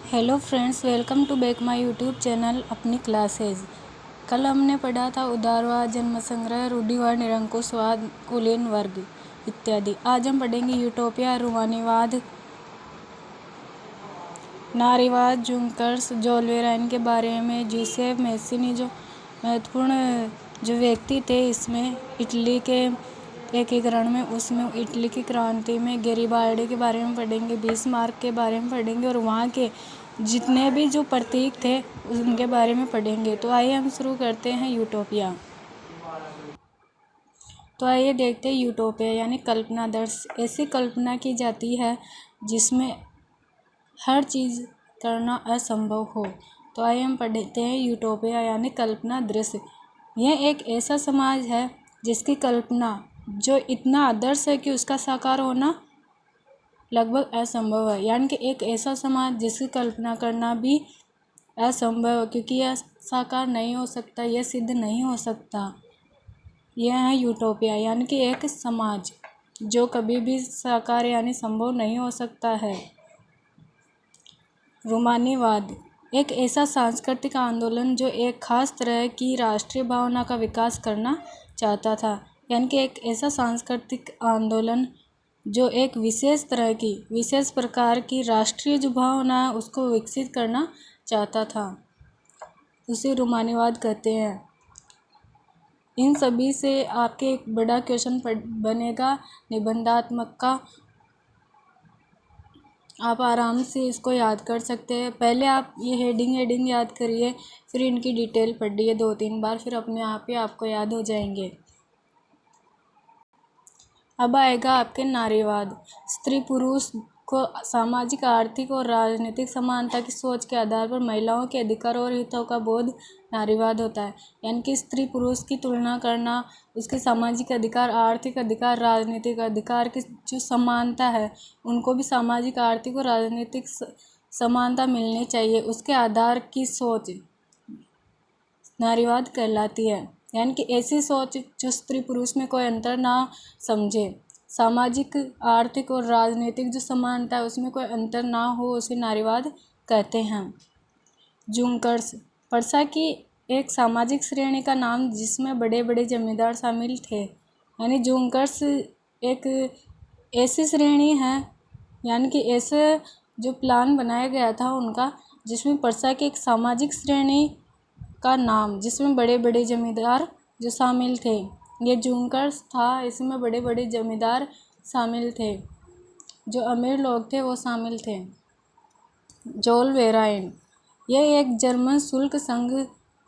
Hello friends, welcome to back my YouTube channel अपनी classes. कल हमने पढ़ा था उदारवाद, जन्म संग्रह, रूढ़िवाद, निरंकुशवाद, कुलीन वर्ग इत्यादि। आज हम पढ़ेंगे यूटोपिया, रूमानीवाद, नारीवाद, जुंकर्स, जोल वेराइन के बारे में। जोसेफ मैसिनी जो महत्वपूर्ण जो व्यक्ति थे इसमें इटली के एकीकरण में, उसमें इटली की क्रांति में गैरिबाल्डी के बारे में पढ़ेंगे, बिस्मार्क के बारे में पढ़ेंगे और वहाँ के जितने भी जो प्रतीक थे उनके बारे में पढ़ेंगे। तो आइए हम शुरू करते हैं यूटोपिया। तो आइए देखते हैं यूटोपिया यानी कल्पनादर्श। ऐसी कल्पना की जाती है जिसमें हर चीज़ करना असंभव हो। तो आइए हम पढ़ते हैं यूटोपिया यानी कल्पना दृश्य। यह एक ऐसा समाज है जिसकी कल्पना जो इतना आदर्श है कि उसका साकार होना लगभग असंभव है। यानी कि एक ऐसा समाज जिसकी कल्पना करना भी असंभव है, क्योंकि यह साकार नहीं हो सकता, यह सिद्ध नहीं हो सकता। यह है यूटोपिया यानी कि एक समाज जो कभी भी साकार यानी संभव नहीं हो सकता है। रूमानीवाद एक ऐसा सांस्कृतिक आंदोलन जो एक खास तरह की राष्ट्रीय भावना का विकास करना चाहता था। यानी कि एक ऐसा सांस्कृतिक आंदोलन जो एक विशेष प्रकार की राष्ट्रीय जो भावना है उसको विकसित करना चाहता था, उसे रूमानीवाद कहते हैं। इन सभी से आपके एक बड़ा क्वेश्चन बनेगा निबंधात्मक का। आप आराम से इसको याद कर सकते हैं। पहले आप ये हेडिंग याद करिए, फिर इनकी डिटेल पढ़िए 2-3 बार, फिर अपने आप ही आपको याद हो जाएंगे। अब आएगा आपके नारीवाद। स्त्री पुरुष को सामाजिक, आर्थिक और राजनीतिक समानता की सोच के आधार पर महिलाओं के अधिकार और हितों का बोध नारीवाद होता है। यानी कि स्त्री पुरुष की तुलना करना, उसके सामाजिक अधिकार, आर्थिक अधिकार, राजनीतिक अधिकार की जो समानता है, उनको भी सामाजिक, आर्थिक और राजनीतिक समानता मिलनी चाहिए, उसके आधार की सोच नारीवाद कहलाती है। यानी कि ऐसी सोच जो स्त्री पुरुष में कोई अंतर ना समझे, सामाजिक, आर्थिक और राजनीतिक जो समानता है उसमें कोई अंतर ना हो, उसे नारीवाद कहते हैं। जुंकर्स पर्सा की एक सामाजिक श्रेणी का नाम जिसमें बड़े बड़े जमींदार शामिल थे। यानी जुंकर्स एक ऐसी श्रेणी है, यानी कि ऐसे जो प्लान बनाया गया था उनका, जिसमें पर्सा की एक सामाजिक श्रेणी का नाम जिसमें बड़े बड़े जमींदार जो शामिल थे, ये जुंकर्स था। इसमें बड़े बड़े जमींदार शामिल थे, जो अमीर लोग थे वो शामिल थे। जोल वेराइन यह एक जर्मन शुल्क संघ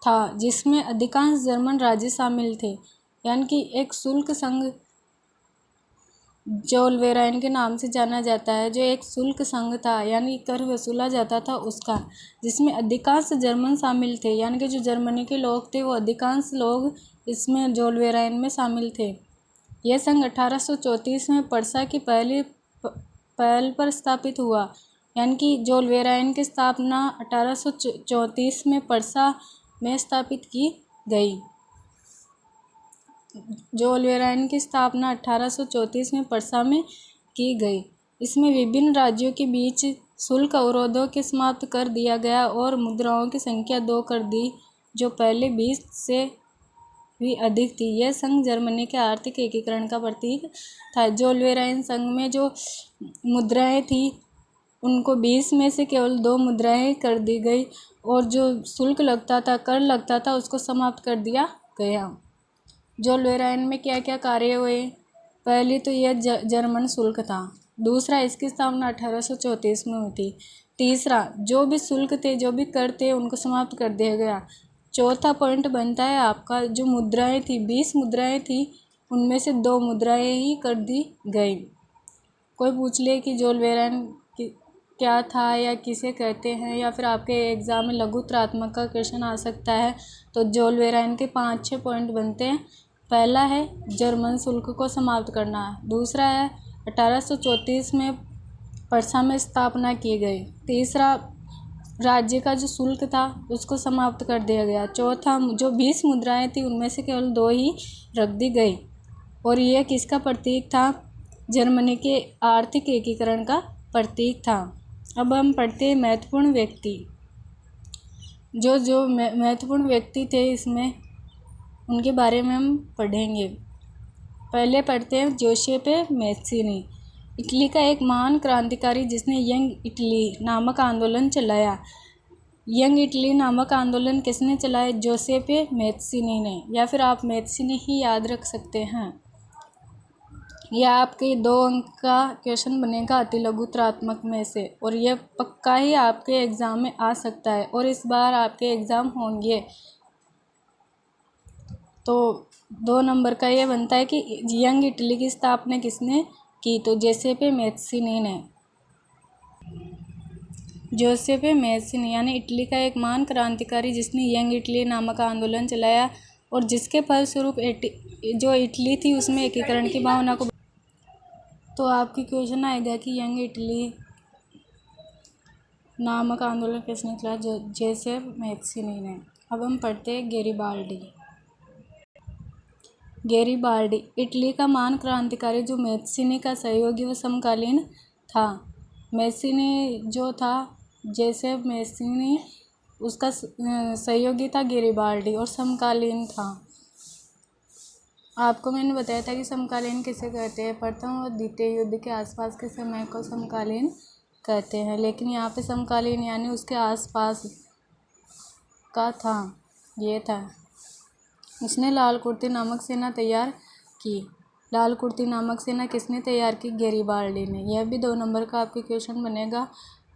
था जिसमें अधिकांश जर्मन राज्य शामिल थे। यानी कि एक शुल्क संघ जोल वेराइन के नाम से जाना जाता है, जो एक शुल्क संघ था, यानी कर वसूला जाता था उसका, जिसमें अधिकांश जर्मन शामिल थे। यानी कि जो जर्मनी के लोग थे वो अधिकांश लोग इसमें जोल वेराइन में शामिल थे। यह संघ 1834 में पर्सा की पहल पर स्थापित हुआ। यानी कि जोल वेराइन की स्थापना 1834 में पर्सा में स्थापित की गई। जोल वेराइन की स्थापना 1834 में पर्सा में की गई। इसमें विभिन्न राज्यों के बीच शुल्क अवरोधों के समाप्त कर दिया गया और मुद्राओं की संख्या 2 कर दी, जो पहले 20 से भी अधिक थी। यह संघ जर्मनी के आर्थिक एकीकरण का प्रतीक था। जोल वेराइन संघ में जो मुद्राएं थी उनको 20 में से केवल 2 मुद्राएं कर दी गई, और जो शुल्क लगता था, कर लगता था, उसको समाप्त कर दिया गया। जोल वेराइन में क्या क्या कार्य हुए? पहली तो यह जर्मन शुल्क था। दूसरा, इसकी स्थापना 1834 में हुई थी। तीसरा, जो भी शुल्क थे, जो भी कर थे, उनको समाप्त कर दिया गया। चौथा पॉइंट बनता है आपका, जो मुद्राएं थी, 20 मुद्राएं थी, उनमें से 2 मुद्राएं ही कर दी गई। कोई पूछ ले कि जोल वेराइन क्या था या किसे कहते हैं, या फिर आपके एग्जाम में लघुत्रात्मक का क्वेश्चन आ सकता है, तो जोल वेराइन के 5-6 पॉइंट बनते हैं। पहला है जर्मन शुल्क को समाप्त करना। दूसरा है 1834 में पर्सा में स्थापना की गई। तीसरा, राज्य का जो शुल्क था उसको समाप्त कर दिया गया। चौथा, जो 20 मुद्राएं थी उनमें से केवल 2 ही रख दी गई। और यह किसका प्रतीक था? जर्मनी के आर्थिक एकीकरण का प्रतीक था। अब हम पढ़ते हैं महत्वपूर्ण व्यक्ति। जो जो महत्वपूर्ण व्यक्ति थे इसमें, उनके बारे में हम पढ़ेंगे। पहले पढ़ते हैं जोसेपे मैत्सिनी। इटली का एक महान क्रांतिकारी जिसने यंग इटली नामक आंदोलन चलाया। यंग इटली नामक आंदोलन किसने चलाया? जोसेपे मैत्सिनी ने, या फिर आप मैत्सिनी ही याद रख सकते हैं। यह आपके 2 अंक का क्वेश्चन बनेगा अति लघुत्रात्मक में से, और यह पक्का ही आपके एग्ज़ाम में आ सकता है, और इस बार आपके एग्ज़ाम होंगे। तो 2 नंबर का ये बनता है कि यंग इटली की स्थापना किसने की? तो जोसेपे मैत्सिनी ने। जोसेपे मैत्सिनी यानी इटली का एक महान क्रांतिकारी जिसने यंग इटली नामक आंदोलन चलाया, और जिसके फलस्वरूप जो इटली थी उसमें एकीकरण की भावना को। तो आपकी क्वेश्चन आएगा कि यंग इटली नामक आंदोलन किसने चलाया? जोसेप मैत्सिनी ने। अब हम पढ़ते हैं गैरिबाल्डी। गैरिबाल्डी इटली का महान क्रांतिकारी जो मैत्सिनी का सहयोगी व समकालीन था। मैत्सिनी जो था, जोसेप मैत्सिनी, उसका सहयोगी था गैरिबाल्डी, और समकालीन था। आपको मैंने बताया था कि समकालीन किसे कहते हैं? प्रथम और द्वितीय युद्ध के आसपास के समय को समकालीन कहते हैं, लेकिन यहाँ पे समकालीन यानी उसके आसपास का था, ये था। उसने लाल कुर्ती नामक सेना तैयार की। लाल कुर्ती नामक सेना किसने तैयार की? गैरिबाल्डी ने। यह भी 2 नंबर का आपके क्वेश्चन बनेगा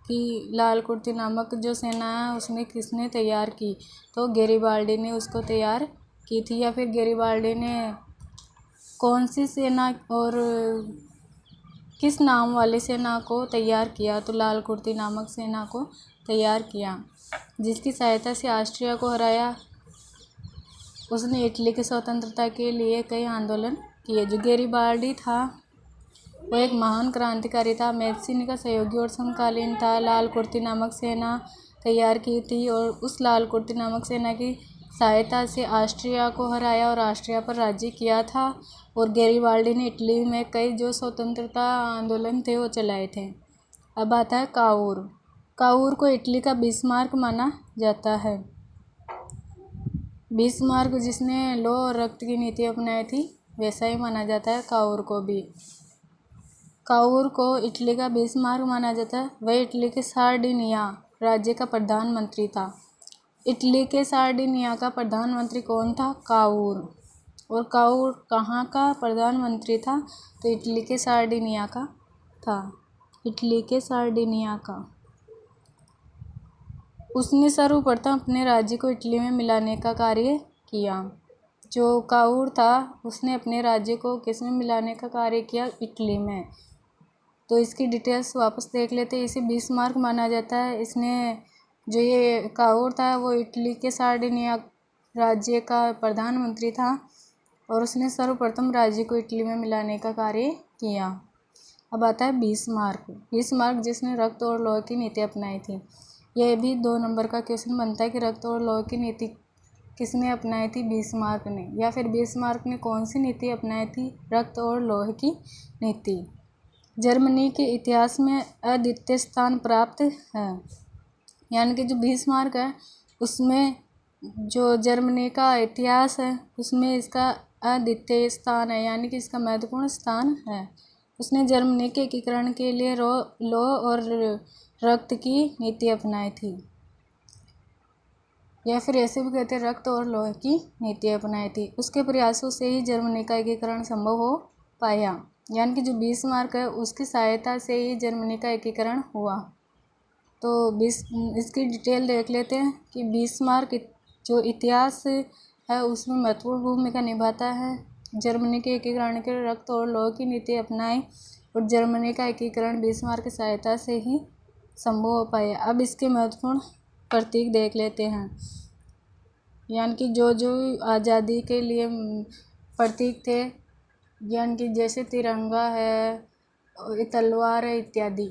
कि लाल कुर्ती नामक जो सेना है उसने किसने तैयार की? तो गैरिबाल्डी ने उसको तैयार की थी। या फिर गैरिबाल्डी ने कौन सी सेना और किस नाम वाली सेना को तैयार किया? तो लाल कुर्ती नामक सेना को तैयार किया, जिसकी सहायता से ऑस्ट्रिया को हराया। उसने इटली की स्वतंत्रता के लिए कई आंदोलन किए। जो गैरिबाल्डी था वो एक महान क्रांतिकारी था, मैत्सिनी का सहयोगी और समकालीन था। लाल कुर्ती नामक सेना तैयार की थी, और उस लाल कुर्ती नामक सेना की सहायता से ऑस्ट्रिया को हराया और ऑस्ट्रिया पर राज्य किया था। और गैरिबाल्डी ने इटली में कई जो स्वतंत्रता आंदोलन थे वो चलाए थे। अब आता है काउर। काउर को इटली का बिस्मार्क माना जाता है। बिस्मार्क जिसने लौह और रक्त की नीति अपनाई थी, वैसा ही माना जाता है काउर को भी। काउर को इटली का बिस्मार्क माना जाता है। वह इटली के सार्डिनिया राज्य का प्रधानमंत्री था। इटली के सार्डिनिया का प्रधानमंत्री कौन था? काउर। और काउर कहाँ का प्रधानमंत्री था? तो इटली के सार्डिनिया का था। इटली के सार्डिनिया का। उसने सर्वप्रथम अपने राज्य को इटली में मिलाने का कार्य किया। जो काउर था उसने अपने राज्य को किस में मिलाने का कार्य किया? इटली में। तो इसकी डिटेल्स वापस देख लेते हैं। इसे बिस्मार्क माना जाता है। इसने जो ये काउर था वो इटली के सार्डिनिया राज्य का प्रधानमंत्री था, और उसने सर्वप्रथम राज्य को इटली में मिलाने का कार्य किया। अब आता है बिस्मार्क। बिस्मार्क जिसने रक्त और लौह की नीति अपनाई थी। यह भी 2 नंबर का क्वेश्चन बनता है कि रक्त और लौह की नीति किसने अपनाई थी? बिस्मार्क ने। या फिर बिस्मार्क ने कौन सी नीति अपनाई थी? रक्त और लौह की नीति। जर्मनी के इतिहास में अद्वितीय स्थान प्राप्त है। यानी कि जो बिस्मार्क है उसमें जो जर्मनी का इतिहास है उसमें इसका अद्वितीय स्थान है, यानी कि इसका महत्वपूर्ण स्थान है। उसने जर्मनी के एकीकरण के लिए लौह और रक्त की नीति अपनाई थी, या फिर ऐसे भी कहते हैं रक्त और लौह की नीति अपनाई थी। उसके प्रयासों से ही जर्मनी का एकीकरण संभव हो पाया। यानी कि जो बिस्मार्क है उसकी सहायता से ही जर्मनी का एकीकरण हुआ। तो इसकी डिटेल देख लेते हैं कि बिस्मार्क जो इतिहास है उसमें महत्वपूर्ण भूमिका निभाता है। जर्मनी के एकीकरण के रक्त और लौह की नीति अपनाई, और जर्मनी का एकीकरण बिस्मार्क की सहायता से ही संभव हो पाया। अब इसके महत्वपूर्ण प्रतीक देख लेते हैं। यानी कि जो जो आज़ादी के लिए प्रतीक थे, यानी कि जैसे तिरंगा है, तलवार है इत्यादि,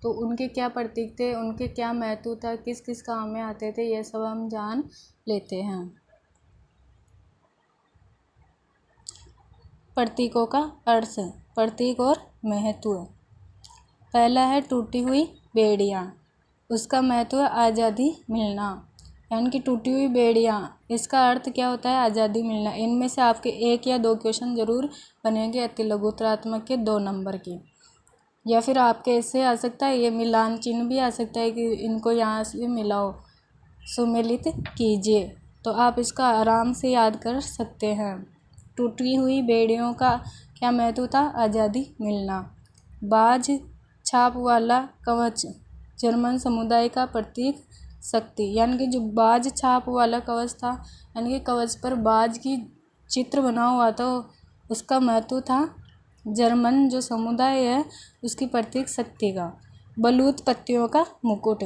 तो उनके क्या प्रतीक थे, उनके क्या महत्व था, किस किस काम में आते थे, ये सब हम जान लेते हैं। प्रतीकों का अर्थ, प्रतीक और महत्व। पहला है टूटी हुई बेड़ियाँ, उसका महत्व है आज़ादी मिलना, यानी कि टूटी हुई बेड़ियाँ, इसका अर्थ क्या होता है? आज़ादी मिलना। इनमें से आपके 1 या 2 क्वेश्चन जरूर बनेंगे अति लघुत्तरात्मक के 2 नंबर के। या फिर आपके ऐसे आ सकता है, ये मिलान चिन्ह भी आ सकता है कि इनको यहाँ से मिलाओ, सुमेलित कीजिए, तो आप इसका आराम से याद कर सकते हैं। टूटी हुई बेड़ियों का क्या महत्व था? आज़ादी मिलना। बाज छाप वाला कवच, जर्मन समुदाय का प्रतीक शक्ति, यानी कि जो बाज छाप वाला कवच था, यानी कि कवच पर बाज की चित्र बना हुआ था, उसका महत्व था जर्मन जो समुदाय है उसकी प्रतीक शक्ति का। बलूत पत्तियों का मुकुट,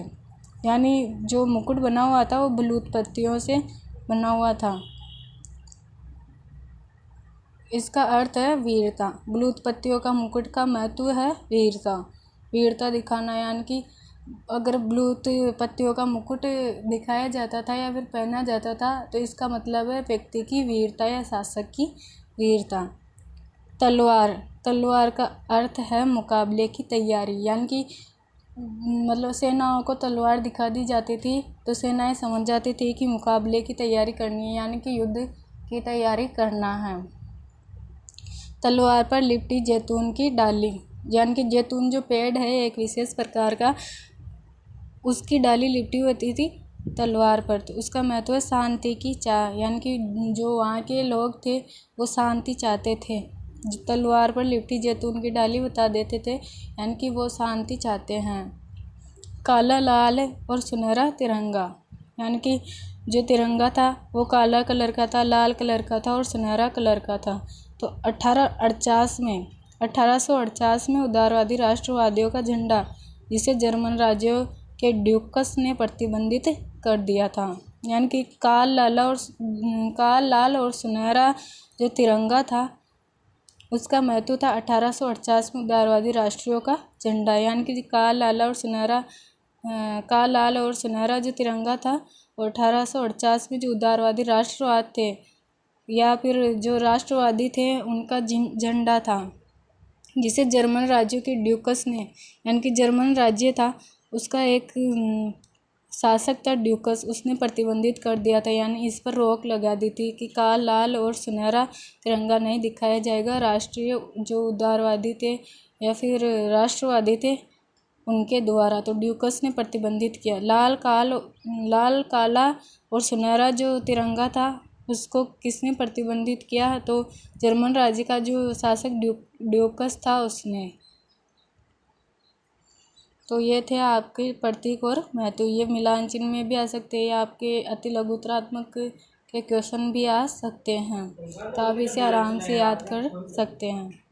यानी जो मुकुट बना हुआ था वो बलूत पत्तियों से बना हुआ था, इसका अर्थ है वीरता। बलूत पत्तियों का मुकुट का महत्व है वीरता, वीरता दिखाना, यानी कि अगर बलूत पत्तियों का मुकुट दिखाया जाता था या फिर पहना जाता था तो इसका मतलब है व्यक्ति की वीरता या शासक की वीरता। तलवार, तलवार का अर्थ है मुकाबले की तैयारी, यानी कि मतलब सेनाओं को तलवार दिखा दी जाती थी तो सेनाएं समझ जाती थी कि मुकाबले की तैयारी करनी है, यानी कि युद्ध की तैयारी करना है। तलवार पर लिपटी जैतून की डाली, यानी कि जैतून जो पेड़ है एक विशेष प्रकार का, उसकी डाली लिपटी होती थी तलवार पर, तो उसका महत्व है शांति की चाह, यानी कि जो वहाँ के लोग थे वो शांति चाहते थे। तलवार पर लिपटी जैतून की डाली बता देते थे, यानी कि वो शांति चाहते हैं। काला, लाल और सुनहरा तिरंगा, यानी कि जो तिरंगा था वो काला कलर का था, लाल कलर का था और सुनहरा कलर का था। तो 1848 में उदारवादी राष्ट्रवादियों का झंडा, जिसे जर्मन राज्यों के ड्यूकस ने प्रतिबंधित कर दिया था, यानी कि काल, लाल और सुनहरा जो तिरंगा था उसका महत्व था 1848 में उदारवादी राष्ट्रों का झंडा, यानी कि काल, लाल और सुनहरा जो तिरंगा था वो 1848 में जो उदारवादी राष्ट्रवाद थे या फिर जो राष्ट्रवादी थे उनका झंडा था, जिसे जर्मन राज्यों के ड्यूकस ने, यानी कि जर्मन राज्य था उसका एक शासक था ड्यूकस, उसने प्रतिबंधित कर दिया था, यानी इस पर रोक लगा दी थी कि काल, लाल और सुनहरा तिरंगा नहीं दिखाया जाएगा। राष्ट्रीय जो उदारवादी थे या फिर राष्ट्रवादी थे उनके द्वारा, तो ड्यूकस ने प्रतिबंधित किया। लाल, काला और सुनहरा जो तिरंगा था उसको किसने प्रतिबंधित किया? तो जर्मन राज्य का जो शासक ड्यूकस था उसने। तो ये थे आपके प्रतीक और महत्व, ये मिलान चिन्ह में भी आ सकते हैं, आपके अति लघुत्तरात्मक के क्वेश्चन भी आ सकते हैं, तो आप इसे आराम से याद कर सकते हैं।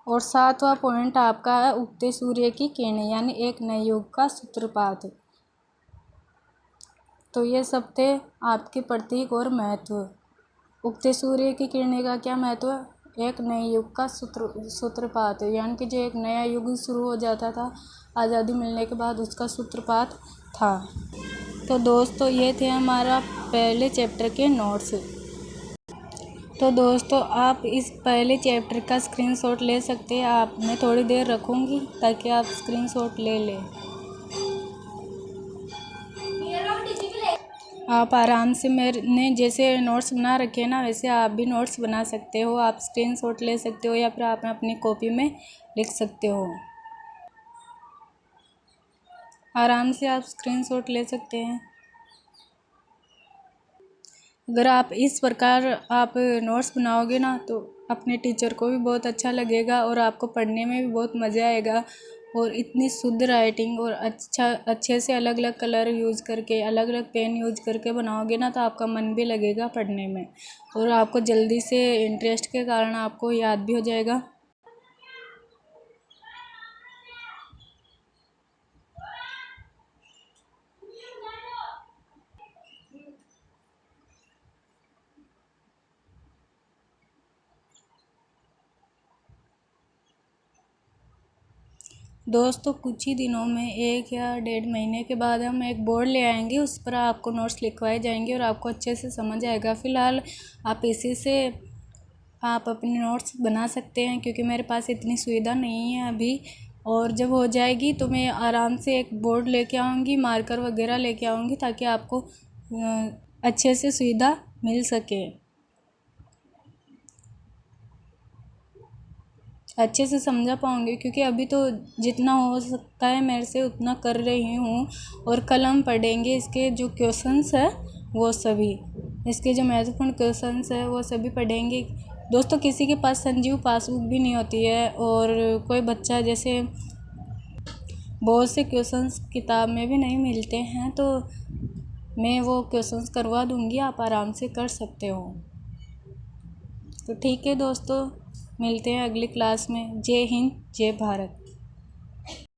और 7वां पॉइंट आपका है उगते सूर्य की किरणें, यानी एक नए युग का सूत्रपात। तो ये सब थे आपके प्रतीक और महत्व। उगते सूर्य की किरणें का क्या महत्व है? एक नए युग का सूत्रपात, यानी कि जो एक नया युग शुरू हो जाता था आज़ादी मिलने के बाद, उसका सूत्रपात था। तो दोस्तों ये थे हमारा पहले चैप्टर के नोट्स। तो दोस्तों आप इस पहले चैप्टर का स्क्रीनशॉट ले सकते हैं, आप मैं थोड़ी देर रखूँगी ताकि आप स्क्रीनशॉट ले लें। आप आराम से मैंने जैसे नोट्स बना रखे हैं ना वैसे आप भी नोट्स बना सकते हो, आप स्क्रीनशॉट ले सकते हो या फिर आप अपनी कॉपी में लिख सकते हो, आराम से आप स्क्रीनशॉट ले सकते हैं। अगर आप इस प्रकार आप नोट्स बनाओगे ना तो अपने टीचर को भी बहुत अच्छा लगेगा और आपको पढ़ने में भी बहुत मज़ा आएगा। और इतनी शुद्ध राइटिंग और अच्छे से अलग अलग कलर यूज़ करके, अलग अलग पेन यूज़ करके बनाओगे ना तो आपका मन भी लगेगा पढ़ने में और आपको जल्दी से इंटरेस्ट के कारण आपको याद भी हो जाएगा। दोस्तों कुछ ही दिनों में 1 या 1.5 महीने के बाद हम एक बोर्ड ले आएंगे, उस पर आपको नोट्स लिखवाए जाएंगे और आपको अच्छे से समझ आएगा। फ़िलहाल आप इसी से आप अपने नोट्स बना सकते हैं क्योंकि मेरे पास इतनी सुविधा नहीं है अभी। और जब हो जाएगी तो मैं आराम से एक बोर्ड लेके आऊँगी, मार्कर वगैरह लेके आऊँगी, ताकि आपको अच्छे से सुविधा मिल सके, अच्छे से समझा पाऊँगी। क्योंकि अभी तो जितना हो सकता है मेरे से उतना कर रही हूँ। और कल हम पढ़ेंगे इसके जो क्वेश्चंस है वो सभी, इसके जो महत्वपूर्ण क्वेश्चंस है वो सभी पढ़ेंगे। दोस्तों, किसी के पास संजीव पासबुक भी नहीं होती है, और कोई बच्चा जैसे बहुत से क्वेश्चंस किताब में भी नहीं मिलते हैं, तो मैं वो क्वेश्चंस करवा दूँगी, आप आराम से कर सकते हो। तो ठीक है दोस्तों, मिलते हैं अगली क्लास में। जय हिंद, जय भारत।